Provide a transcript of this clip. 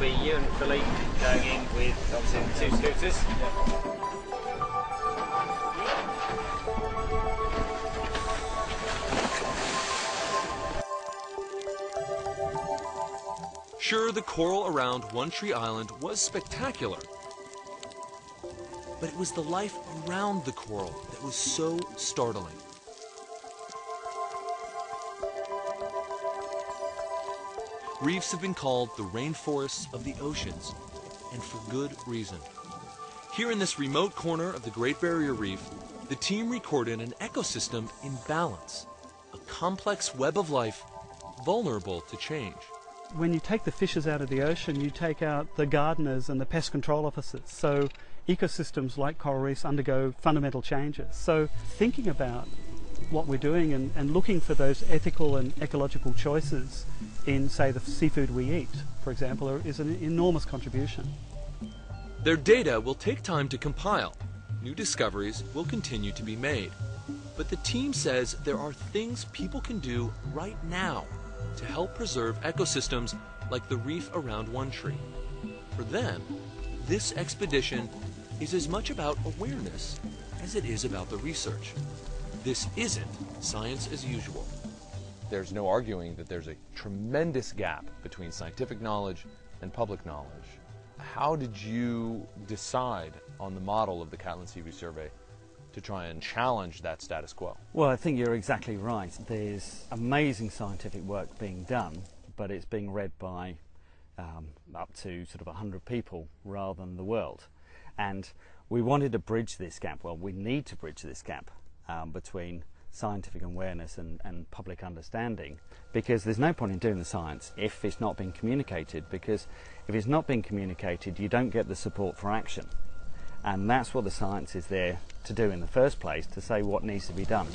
be you and Philippe going in with obviously the two scooters. Sure, the coral around One Tree Island was spectacular, but it was the life around the coral that was so startling. Reefs have been called the rainforests of the oceans, and for good reason. Here in this remote corner of the Great Barrier Reef, the team recorded an ecosystem in balance, a complex web of life vulnerable to change. When you take the fishes out of the ocean, you take out the gardeners and the pest control officers. So ecosystems like coral reefs undergo fundamental changes. So thinking about what we're doing and looking for those ethical and ecological choices in, say, the seafood we eat, for example, is an enormous contribution. Their data will take time to compile. New discoveries will continue to be made. But the team says there are things people can do right now to help preserve ecosystems like the reef around One Tree. For them, this expedition is as much about awareness as it is about the research. This isn't science as usual. There's no arguing that there's a tremendous gap between scientific knowledge and public knowledge. How did you decide on the model of the Catlin Sea Reef Survey to try and challenge that status quo? Well, I think you're exactly right. There's amazing scientific work being done, but it's being read by up to sort of 100 people rather than the world. And we wanted to bridge this gap. Well, we need to bridge this gap between scientific awareness and public understanding, because there's no point in doing the science if it's not being communicated, because if it's not being communicated, you don't get the support for action. And that's what the science is there to do in the first place, to say what needs to be done.